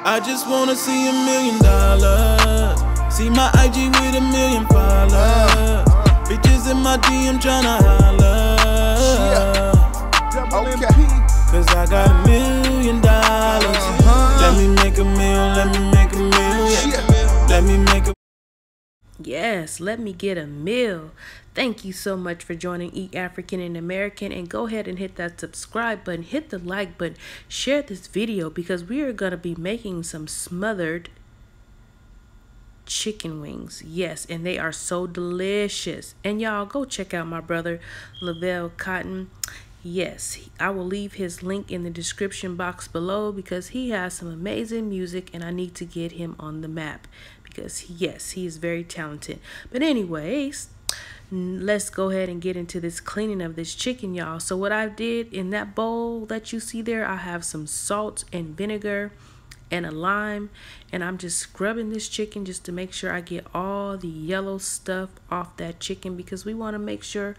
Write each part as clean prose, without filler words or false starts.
I just wanna see $1 million. See my IG with 1 million followers. Bitches in my DM tryna holler. Okay. Cause I got $1 million. Let me make a meal, let me make a million. Let me make a. Yes, let me get a meal. Thank you so much for joining Eat African and American, and go ahead and hit that subscribe button, hit the like button, share this video because we are going to be making some smothered chicken wings. Yes, and they are so delicious. And y'all go check out my brother Lavelle Cotton. Yes, I will leave his link in the description box below because he has some amazing music and I need to get him on the map because yes, he is very talented. But anyways, let's go ahead and get into this cleaning of this chicken, y'all. So what I did in that bowl that you see there, I have some salt and vinegar and a lime, and I'm just scrubbing this chicken just to make sure I get all the yellow stuff off that chicken because we want to make sure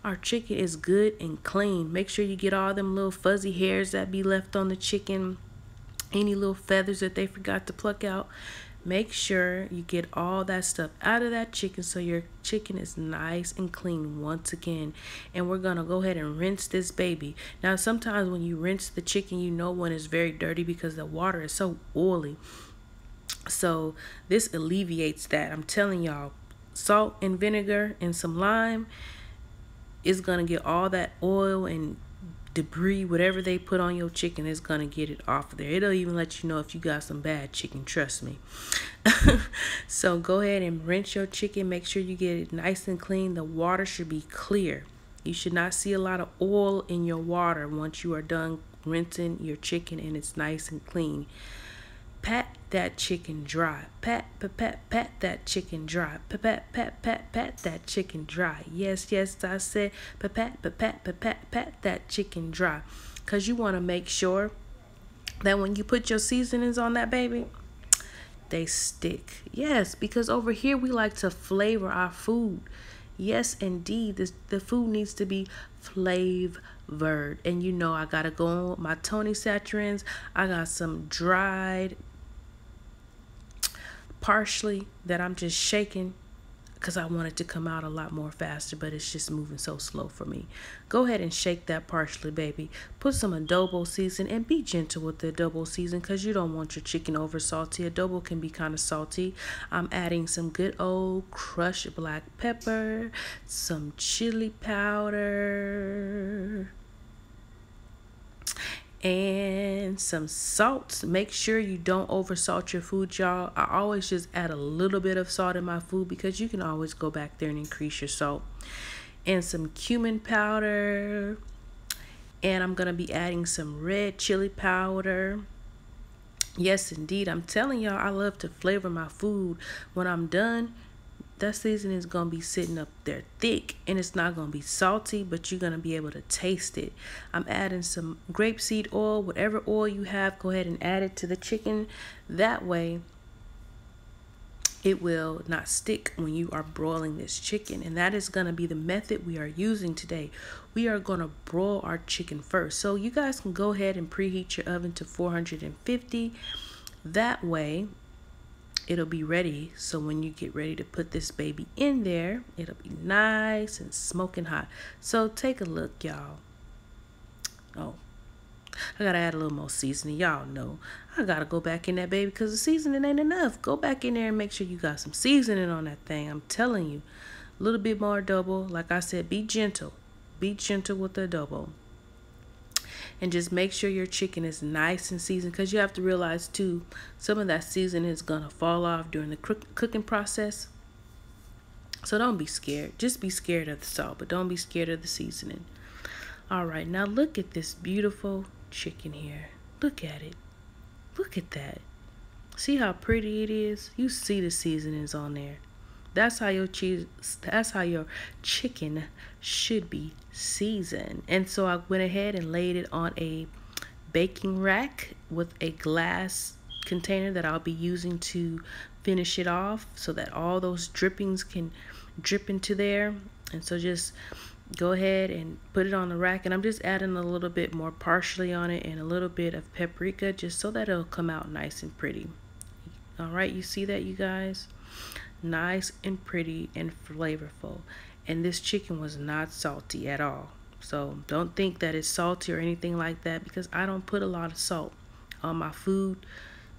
our chicken is good and clean. Make sure you get all them little fuzzy hairs that be left on the chicken, any little feathers that they forgot to pluck out. Make sure you get all that stuff out of that chicken so your chicken is nice and clean once again. And we're gonna go ahead and rinse this baby. Now sometimes when you rinse the chicken, you know when it's very dirty because the water is so oily. So this alleviates that. I'm telling y'all, salt and vinegar and some lime is gonna get all that oil and debris, whatever they put on your chicken, is gonna get it off of there. It'll even let you know if you got some bad chicken, trust me. So go ahead and rinse your chicken. Make sure you get it nice and clean. The water should be clear. You should not see a lot of oil in your water once you are done rinsing your chicken and it's nice and clean. Pat that chicken dry. Pat that chicken dry. Pat that chicken dry. Yes, I said pat that chicken dry. Cause you want to make sure that when you put your seasonings on that baby, they stick. Yes, because over here we like to flavor our food. Yes, indeed, the food needs to be flavored. And you know I gotta go on with my Tony Saturins. I got some dried parsley that I'm just shaking because I want it to come out a lot more faster, but it's just moving so slow for me. Go ahead and shake that parsley, baby. Put some adobo season and be gentle with the adobo season because you don't want your chicken over salty. Adobo can be kind of salty. I'm adding some good old crushed black pepper, some chili powder, and some salt. Make sure you don't over salt your food, y'all. I always just add a little bit of salt in my food because you can always go back there and increase your salt. And some cumin powder, and I'm gonna be adding some red chili powder. Yes indeed, I'm telling y'all, I love to flavor my food. When I'm done, that seasoning is gonna be sitting up there thick and it's not gonna be salty, but you're gonna be able to taste it. I'm adding some grapeseed oil. Whatever oil you have, go ahead and add it to the chicken. That way it will not stick when you are broiling this chicken. And that is gonna be the method we are using today. We are gonna broil our chicken first. So you guys can go ahead and preheat your oven to 450. That way it'll be ready, so when you get ready to put this baby in there, it'll be nice and smoking hot. So take a look, y'all. Oh, I gotta add a little more seasoning. Y'all know I gotta go back in that baby because the seasoning ain't enough. Go back in there and make sure you got some seasoning on that thing. I'm telling you, a little bit more adobo. Like I said, be gentle. Be gentle with the adobo. And just make sure your chicken is nice and seasoned because you have to realize too, some of that seasoning is going to fall off during the cooking process. So don't be scared. Just be scared of the salt, but don't be scared of the seasoning. All right, now look at this beautiful chicken here. Look at it. Look at that. See how pretty it is? You see the seasonings on there. That's how your chicken should be seasoned. And so I went ahead and laid it on a baking rack with a glass container that I'll be using to finish it off so that all those drippings can drip into there. And so just go ahead and put it on the rack, and I'm just adding a little bit more parsley on it and a little bit of paprika just so that it'll come out nice and pretty. All right, you see that, you guys? Nice and pretty and flavorful. And this chicken was not salty at all. So don't think that it's salty or anything like that, because I don't put a lot of salt on my food,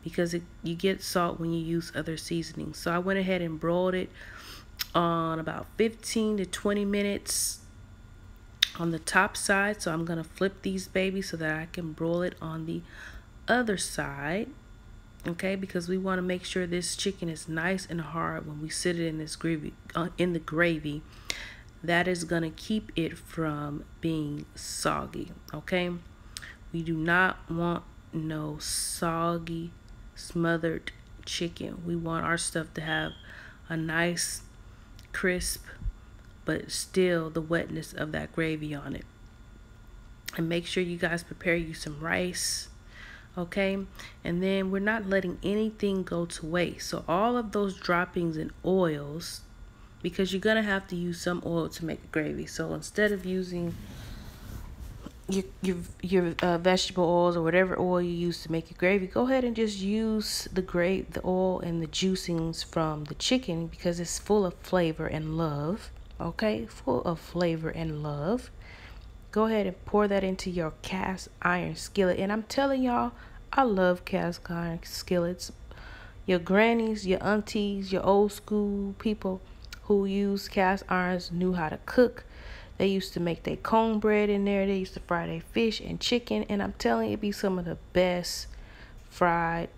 because you get salt when you use other seasonings. So I went ahead and broiled it on about 15 to 20 minutes on the top side. So I'm gonna flip these babies so that I can broil it on the other side, okay, because we want to make sure this chicken is nice and hard when we sit it in this gravy, in the gravy. That is gonna keep it from being soggy, okay? We do not want no soggy smothered chicken. We want our stuff to have a nice crisp, but still the wetness of that gravy on it. And make sure you guys prepare you some rice, okay? And then we're not letting anything go to waste. So all of those droppings and oils, because you're gonna have to use some oil to make a gravy. So instead of using your vegetable oils or whatever oil you use to make your gravy, go ahead and just use the oil and the juicings from the chicken, because it's full of flavor and love, okay? Full of flavor and love. Go ahead and pour that into your cast iron skillet. And I'm telling y'all, I love cast iron skillets. Your grannies, your aunties, your old school people who use cast irons knew how to cook. They used to make their cornbread in there. They used to fry their fish and chicken. And I'm telling you, it'd be some of the best fried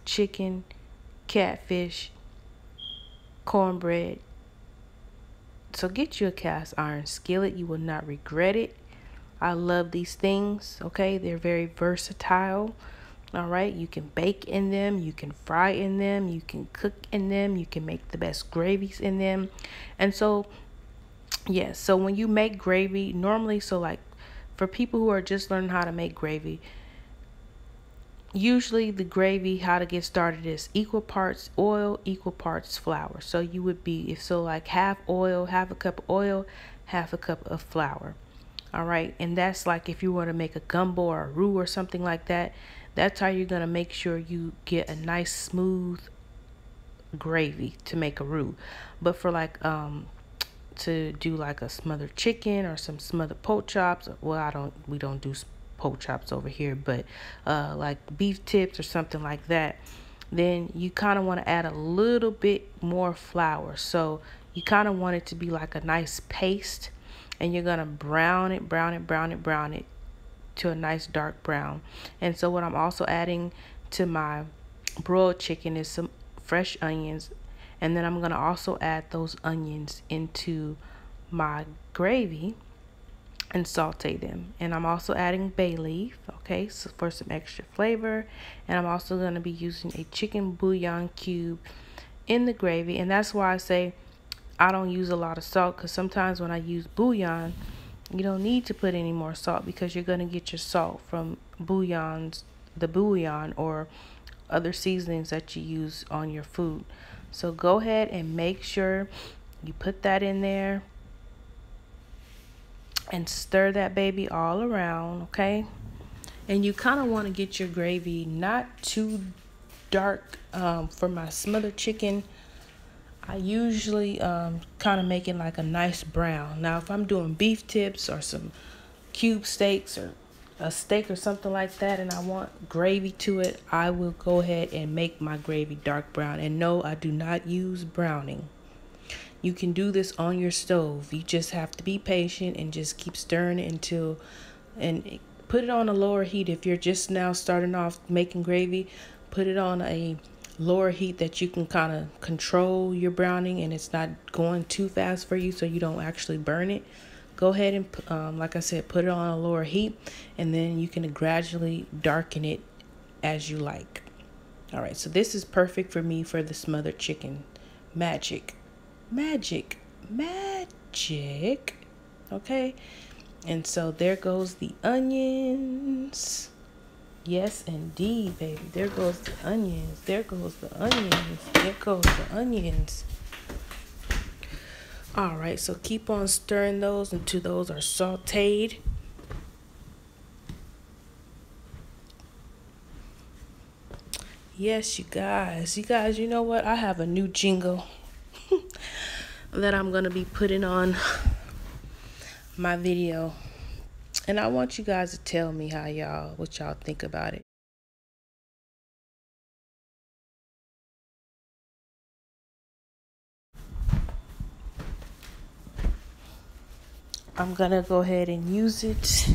chicken, catfish, cornbread. So get you a cast iron skillet. You will not regret it. I love these things, okay? They're very versatile, all right? You can bake in them. You can fry in them. You can cook in them. You can make the best gravies in them. And so, yes, so when you make gravy, normally, so like for people who are just learning how to make gravy, usually the gravy, how to get started is equal parts oil, equal parts flour. So you would be, like half oil, half a cup of oil, half a cup of flour. All right, and that's like if you want to make a gumbo or a roux or something like that, that's how you're going to make sure you get a nice smooth gravy to make a roux. But for like to do like a smothered chicken or some smothered pork chops, well, we don't do pork chops over here, but like beef tips or something like that, then you kind of want to add a little bit more flour. So you kind of want it to be like a nice paste, and you're gonna brown it to a nice dark brown. And so what I'm also adding to my broiled chicken is some fresh onions, and then I'm gonna also add those onions into my gravy and saute them. And I'm also adding bay leaf, okay, so for some extra flavor. And I'm also gonna be using a chicken bouillon cube in the gravy. And that's why I say I don't use a lot of salt, because sometimes when I use bouillon, you don't need to put any more salt, because you're going to get your salt from the bouillon or other seasonings that you use on your food. So go ahead and make sure you put that in there and stir that baby all around, okay? And you kind of want to get your gravy not too dark. For my smothered chicken, I usually kind of make it like a nice brown. Now, if I'm doing beef tips or some cube steaks or a steak or something like that, and I want gravy to it, I will go ahead and make my gravy dark brown. And no, I do not use browning. You can do this on your stove. You just have to be patient and just keep stirring it and put it on a lower heat. If you're just now starting off making gravy, put it on a lower heat that you can kind of control your browning, and it's not going too fast for you so you don't actually burn it. Go ahead and like I said, put it on a lower heat, and then you can gradually darken it as you like. All right, so this is perfect for me for the smothered chicken. Magic. Okay, and so there goes the onions. Yes, indeed, baby. There goes the onions. There goes the onions. There goes the onions. All right, so keep on stirring those until those are sauteed. Yes, you guys, you know what? I have a new jingle that I'm gonna be putting on my video, and I want you guys to tell me what y'all think about it. I'm gonna go ahead and use it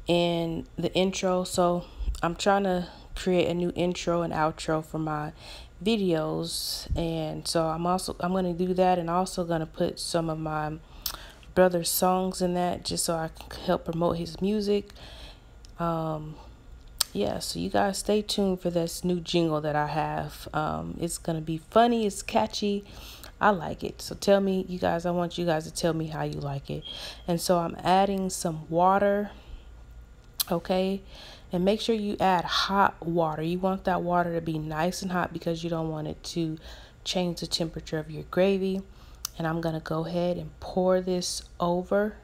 in the intro. So I'm trying to create a new intro and outro for my videos, and so I'm gonna do that, and also gonna put some of my brother's songs in that, just so I can help promote his music. Yeah, so you guys stay tuned for this new jingle that I have. It's gonna be funny, it's catchy, I like it. So tell me, you guys, I want you guys to tell me how you like it. And so I'm adding some water, okay? And make sure you add hot water. You want that water to be nice and hot because you don't want it to change the temperature of your gravy. And I'm gonna go ahead and pour this over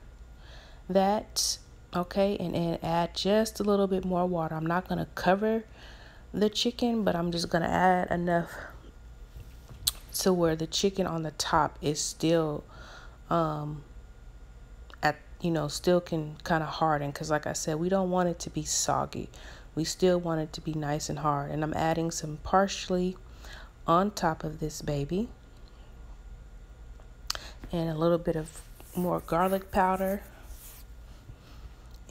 that, okay? And add just a little bit more water. I'm not gonna cover the chicken, but I'm just gonna add enough to where the chicken on the top is still still can kind of harden, because like I said, we don't want it to be soggy. We still want it to be nice and hard. And I'm adding some parsley on top of this baby, and a little bit of more garlic powder,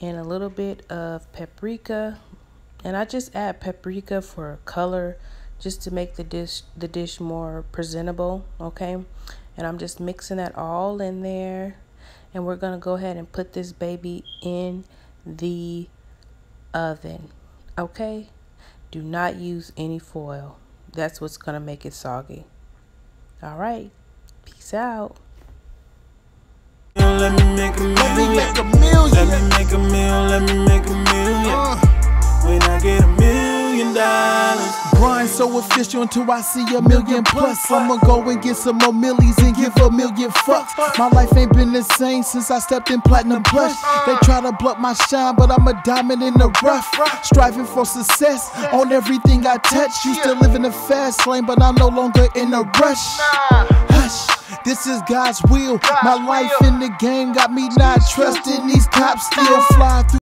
and a little bit of paprika. And I just add paprika for color, just to make the dish more presentable, okay? And I'm just mixing that all in there, and we're gonna go ahead and put this baby in the oven, okay? Do not use any foil. That's what's gonna make it soggy. All right, peace out. Let me make a million. Let me make a million. Let me make a million. When I get $1 million. Grind so official until I see $1 million plus. I'ma go and get some more millies and give $1 million fucks. My life ain't been the same since I stepped in platinum plush. They try to block my shine, but I'm a diamond in the rough. Striving for success on everything I touch. Used to live in the fast lane, but I'm no longer in a rush. Hush, this is God's will. My life in the game got me not trusting these cops. Still fly through